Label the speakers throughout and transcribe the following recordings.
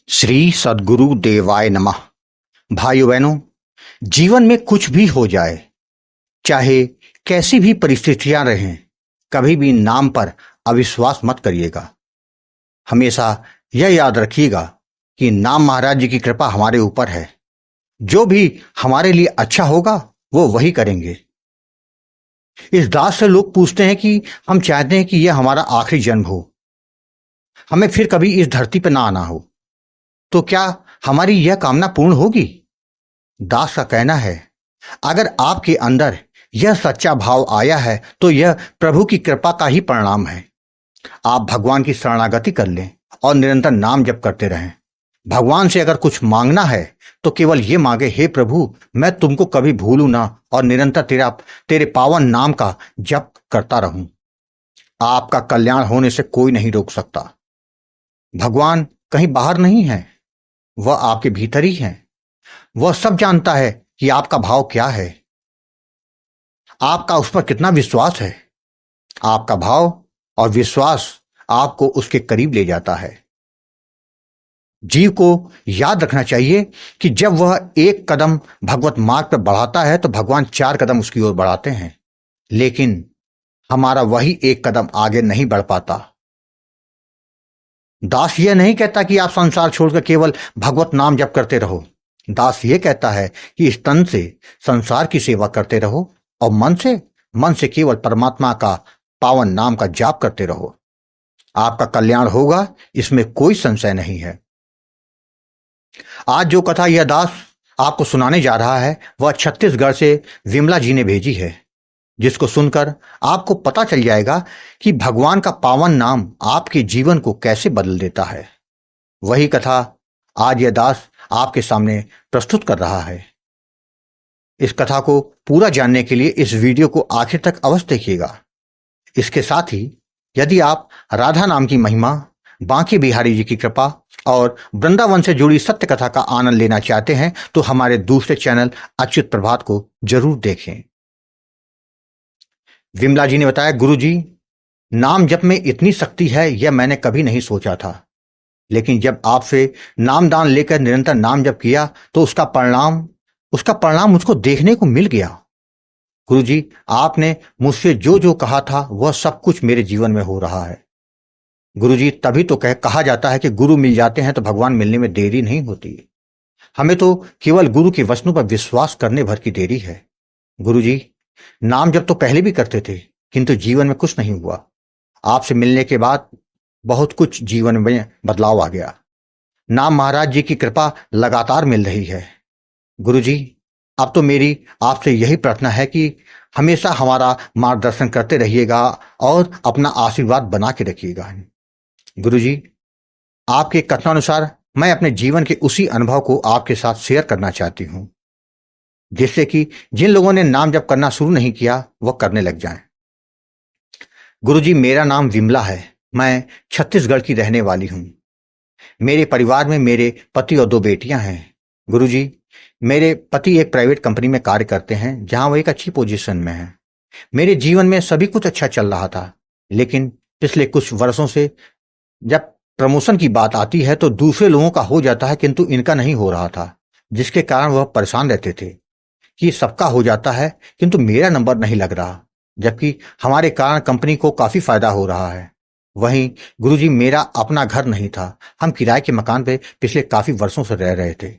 Speaker 1: श्री सद्गुरु देवाय नमः। भाइयों बहनों, जीवन में कुछ भी हो जाए, चाहे कैसी भी परिस्थितियां रहें, कभी भी नाम पर अविश्वास मत करिएगा। हमेशा यह याद रखिएगा कि नाम महाराज जी की कृपा हमारे ऊपर है। जो भी हमारे लिए अच्छा होगा वो वही करेंगे। इस दास से लोग पूछते हैं कि हम चाहते हैं कि यह हमारा आखिरी जन्म हो, हमें फिर कभी इस धरती पर ना आना हो, तो क्या हमारी यह कामना पूर्ण होगी? दास का कहना है, अगर आपके अंदर यह सच्चा भाव आया है तो यह प्रभु की कृपा का ही परिणाम है। आप भगवान की शरणागति कर लें और निरंतर नाम जप करते रहें। भगवान से अगर कुछ मांगना है तो केवल ये मांगे, हे प्रभु, मैं तुमको कभी भूलूं ना और निरंतर तेरे पावन नाम का जप करता रहूं। आपका कल्याण होने से कोई नहीं रोक सकता। भगवान कहीं बाहर नहीं है, वह आपके भीतर ही है। वह सब जानता है कि आपका भाव क्या है, आपका उस पर कितना विश्वास है। आपका भाव और विश्वास आपको उसके करीब ले जाता है। जीव को याद रखना चाहिए कि जब वह एक कदम भगवत मार्ग पर बढ़ाता है तो भगवान 4 कदम उसकी ओर बढ़ाते हैं, लेकिन हमारा वही एक कदम आगे नहीं बढ़ पाता। दास यह नहीं कहता कि आप संसार छोड़कर केवल भगवत नाम जप करते रहो। दास ये कहता है कि इस तन से संसार की सेवा करते रहो और मन से केवल परमात्मा का पावन नाम का जाप करते रहो। आपका कल्याण होगा, इसमें कोई संशय नहीं है। आज जो कथा यह दास आपको सुनाने जा रहा है वह छत्तीसगढ़ से विमला जी ने भेजी है, जिसको सुनकर आपको पता चल जाएगा कि भगवान का पावन नाम आपके जीवन को कैसे बदल देता है। वही कथा आज यह दास आपके सामने प्रस्तुत कर रहा है। इस कथा को पूरा जानने के लिए इस वीडियो को आखिर तक अवश्य देखिएगा। इसके साथ ही यदि आप राधा नाम की महिमा, बांके बिहारी जी की कृपा और वृंदावन से जुड़ी सत्य कथा का आनंद लेना चाहते हैं तो हमारे दूसरे चैनल अच्युत प्रभात को जरूर देखें। विमला जी ने बताया, गुरु जी, नाम जप में इतनी शक्ति है यह मैंने कभी नहीं सोचा था, लेकिन जब आपसे नाम दान लेकर निरंतर नाम जप किया तो उसका परिणाम मुझको देखने को मिल गया। गुरु जी, आपने मुझसे जो जो कहा था वह सब कुछ मेरे जीवन में हो रहा है। गुरु जी, तभी तो कहा जाता है कि गुरु मिल जाते हैं तो भगवान मिलने में देरी नहीं होती। हमें तो केवल गुरु के वचनों पर विश्वास करने भर की देरी है। गुरु जी, नाम जब तो पहले भी करते थे किंतु जीवन में कुछ नहीं हुआ। आपसे मिलने के बाद बहुत कुछ जीवन में बदलाव आ गया। नाम महाराज जी की कृपा लगातार मिल रही है। गुरु जी, अब तो मेरी आपसे यही प्रार्थना है कि हमेशा हमारा मार्गदर्शन करते रहिएगा और अपना आशीर्वाद बना के रखिएगा। गुरु जी, आपके कथनानुसार मैं अपने जीवन के उसी अनुभव को आपके साथ शेयर करना चाहती हूं, जिससे कि जिन लोगों ने नाम जप करना शुरू नहीं किया वह करने लग जाएं। गुरुजी, मेरा नाम विमला है। मैं छत्तीसगढ़ की रहने वाली हूं। मेरे परिवार में मेरे पति और 2 बेटियां हैं। गुरुजी, मेरे पति एक प्राइवेट कंपनी में कार्य करते हैं जहां वो एक अच्छी पोजीशन में है। मेरे जीवन में सभी कुछ अच्छा चल रहा था, लेकिन पिछले कुछ वर्षों से जब प्रमोशन की बात आती है तो दूसरे लोगों का हो जाता है किंतु इनका नहीं हो रहा था, जिसके कारण वह परेशान रहते थे कि सबका हो जाता है किंतु मेरा नंबर नहीं लग रहा, जबकि हमारे कारण कंपनी को काफी फायदा हो रहा है। वहीं गुरुजी, मेरा अपना घर नहीं था। हम किराए के मकान पे पिछले काफी वर्षों से रह रहे थे।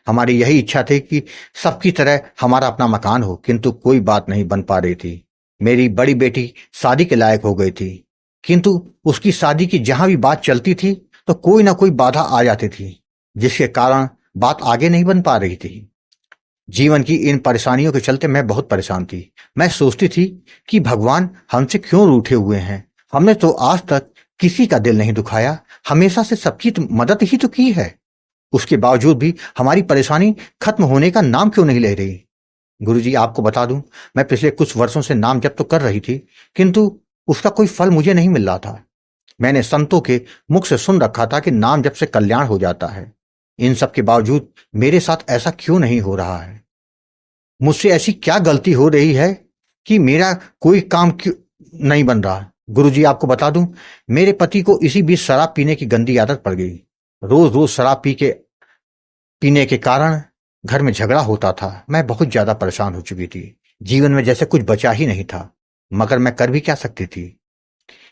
Speaker 1: हमारी यही इच्छा थी कि सबकी तरह हमारा अपना मकान हो, किंतु कोई बात नहीं बन पा रही थी। मेरी बड़ी बेटी शादी के लायक हो गई थी, किंतु उसकी शादी की जहां भी बात चलती थी तो कोई ना कोई बाधा आ जाती थी, जिसके कारण बात आगे नहीं बन पा रही थी। जीवन की इन परेशानियों के चलते मैं बहुत परेशान थी। मैं सोचती थी कि भगवान हमसे क्यों रूठे हुए हैं। हमने तो आज तक किसी का दिल नहीं दुखाया, हमेशा से सबकी मदद ही तो की है। उसके बावजूद भी हमारी परेशानी खत्म होने का नाम क्यों नहीं ले रही। गुरुजी, आपको बता दूं, मैं पिछले कुछ वर्षों से नाम जप तो कर रही थी, किंतु उसका कोई फल मुझे नहीं मिल रहा था। मैंने संतों के मुख से सुन रखा था कि नाम जप से कल्याण हो जाता है। इन सब के बावजूद मेरे साथ ऐसा क्यों नहीं हो रहा है? मुझसे ऐसी क्या गलती हो रही है कि मेरा कोई काम क्यों नहीं बन रहा? गुरुजी, आपको बता दूं, मेरे पति को इसी बीच शराब पीने की गंदी आदत पड़ गई। रोज रोज शराब पीने के कारण घर में झगड़ा होता था। मैं बहुत ज्यादा परेशान हो चुकी थी। जीवन में जैसे कुछ बचा ही नहीं था, मगर मैं कर भी क्या सकती थी।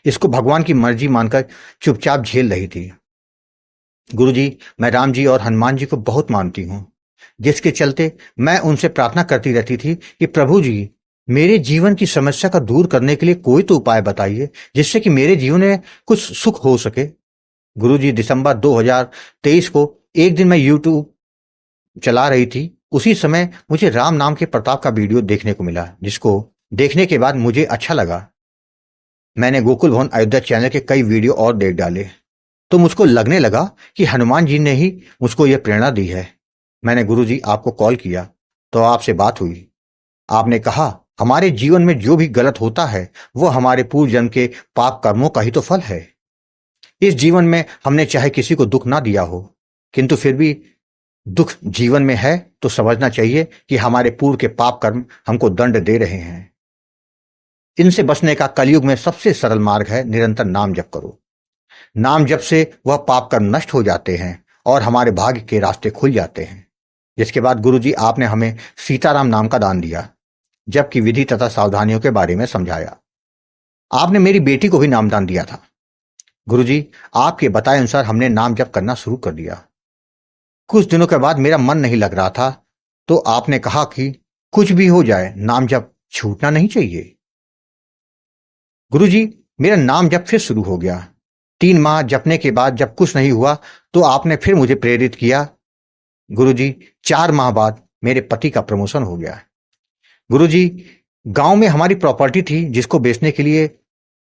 Speaker 1: इसको भगवान की मर्जी मानकर चुपचाप झेल रही थी। गुरुजी, मैं राम जी और हनुमान जी को बहुत मानती हूँ, जिसके चलते मैं उनसे प्रार्थना करती रहती थी कि प्रभु जी, मेरे जीवन की समस्या का दूर करने के लिए कोई तो उपाय बताइए, जिससे कि मेरे जीवन में कुछ सुख हो सके। गुरुजी, दिसंबर 2023 को एक दिन मैं यूट्यूब चला रही थी। उसी समय मुझे राम नाम के प्रताप का वीडियो देखने को मिला, जिसको देखने के बाद मुझे अच्छा लगा। मैंने गोकुल भवन अयोध्या चैनल के कई वीडियो और देख डाले, तो मुझको लगने लगा कि हनुमान जी ने ही मुझको यह प्रेरणा दी है। मैंने गुरुजी आपको कॉल किया तो आपसे बात हुई। आपने कहा, हमारे जीवन में जो भी गलत होता है वो हमारे पूर्व जन्म के पाप कर्मों का ही तो फल है। इस जीवन में हमने चाहे किसी को दुख ना दिया हो, किंतु फिर भी दुख जीवन में है तो समझना चाहिए कि हमारे पूर्व के पाप कर्म हमको दंड दे रहे हैं। इनसे बचने का कलयुग में सबसे सरल मार्ग है निरंतर नाम जप करो। नाम जप से वह पाप कर्म नष्ट हो जाते हैं और हमारे भाग्य के रास्ते खुल जाते हैं। जिसके बाद गुरुजी आपने हमें सीताराम नाम का दान दिया, जबकि विधि तथा सावधानियों के बारे में समझाया। आपने मेरी बेटी को भी नामदान दिया था। गुरुजी, आपके बताए अनुसार हमने नाम जप करना शुरू कर दिया। कुछ दिनों के बाद मेरा मन नहीं लग रहा था, तो आपने कहा कि कुछ भी हो जाए नाम जप छूटना नहीं चाहिए। गुरुजी, मेरा नाम जप फिर शुरू हो गया। 3 माह जपने के बाद जब कुछ नहीं हुआ तो आपने फिर मुझे प्रेरित किया। गुरुजी, 4 माह बाद मेरे पति का प्रमोशन हो गया। गुरुजी, गांव में हमारी प्रॉपर्टी थी, जिसको बेचने के लिए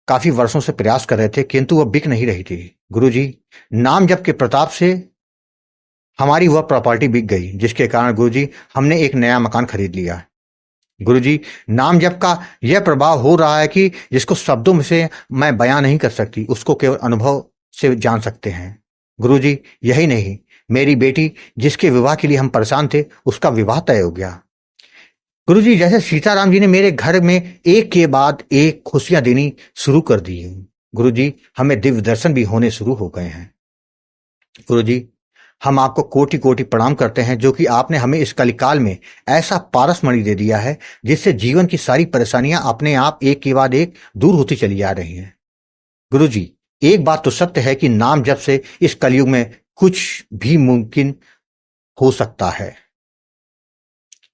Speaker 1: काफी वर्षों से प्रयास कर रहे थे, किंतु वह बिक नहीं रही थी। गुरुजी, नाम जप के प्रताप से हमारी वह प्रॉपर्टी बिक गई, जिसके कारण गुरुजी हमने एक नया मकान खरीद लिया। गुरुजी, नाम जप का यह प्रभाव हो रहा है कि जिसको शब्दों में से मैं बयां नहीं कर सकती, उसको केवल अनुभव से जान सकते हैं। गुरुजी, यही नहीं, मेरी बेटी जिसके विवाह के लिए हम परेशान थे, उसका विवाह तय हो गया। गुरुजी, जैसे सीताराम जी ने मेरे घर में एक के बाद एक खुशियां देनी शुरू कर दी हैं। गुरुजी, हमें दिव्य दर्शन भी होने शुरू हो गए हैं। गुरुजी, हम आपको कोटि कोटि प्रणाम करते हैं, जो कि आपने हमें इस कलिकाल में ऐसा पारस मणि दे दिया है, जिससे जीवन की सारी परेशानियां अपने आप एक के बाद एक दूर होती चली जा रही हैं। गुरुजी, एक बात तो सत्य है कि नाम जप से इस कलयुग में कुछ भी मुमकिन हो सकता है।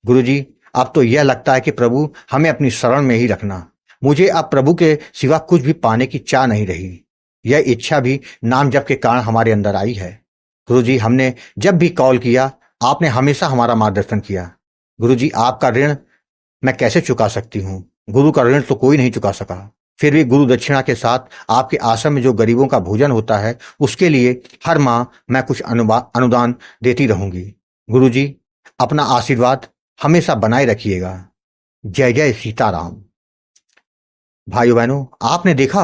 Speaker 1: गुरुजी, अब तो यह लगता है कि प्रभु हमें अपनी शरण में ही रखना। मुझे अब प्रभु के सिवा कुछ भी पाने की चाह नहीं रही। यह इच्छा भी नाम जप के कारण हमारे अंदर आई है। गुरुजी, हमने जब भी कॉल किया, आपने हमेशा हमारा मार्गदर्शन किया। गुरुजी, आपका ऋण मैं कैसे चुका सकती हूँ? गुरु का ऋण तो कोई नहीं चुका सका। फिर भी गुरु दक्षिणा के साथ आपके आश्रम में जो गरीबों का भोजन होता है, उसके लिए हर माह मैं कुछ अनुदान देती रहूंगी। गुरुजी, अपना आशीर्वाद हमेशा बनाए रखिएगा। जय जय सीताराम। भाइयों बहनों, आपने देखा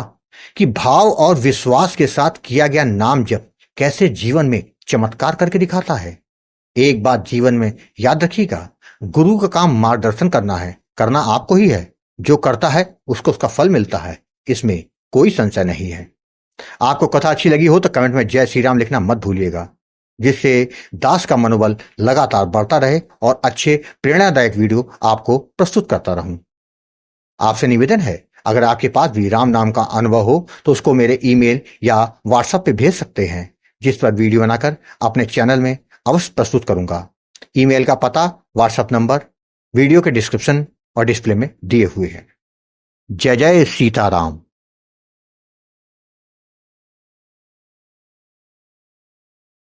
Speaker 1: कि भाव और विश्वास के साथ किया गया नाम जप कैसे जीवन में चमत्कार करके दिखाता है। एक बात जीवन में याद रखिएगा, गुरु का काम मार्गदर्शन करना है, करना आपको ही है। जो करता है उसको उसका फल मिलता है, इसमें कोई संशय नहीं है। आपको कथा अच्छी लगी हो तो कमेंट में जय श्री राम लिखना मत भूलिएगा, जिससे दास का मनोबल लगातार बढ़ता रहे और अच्छे प्रेरणादायक वीडियो आपको प्रस्तुत करता रहूं। आपसे निवेदन है, अगर आपके पास भी राम नाम का अनुभव हो तो उसको मेरे ईमेल या व्हाट्सएप पे भेज सकते हैं, जिस पर वीडियो बनाकर अपने चैनल में अवश्य प्रस्तुत करूंगा। ईमेल का पता, व्हाट्सएप नंबर वीडियो के डिस्क्रिप्शन और डिस्प्ले में दिए हुए हैं। जय जय सीताराम।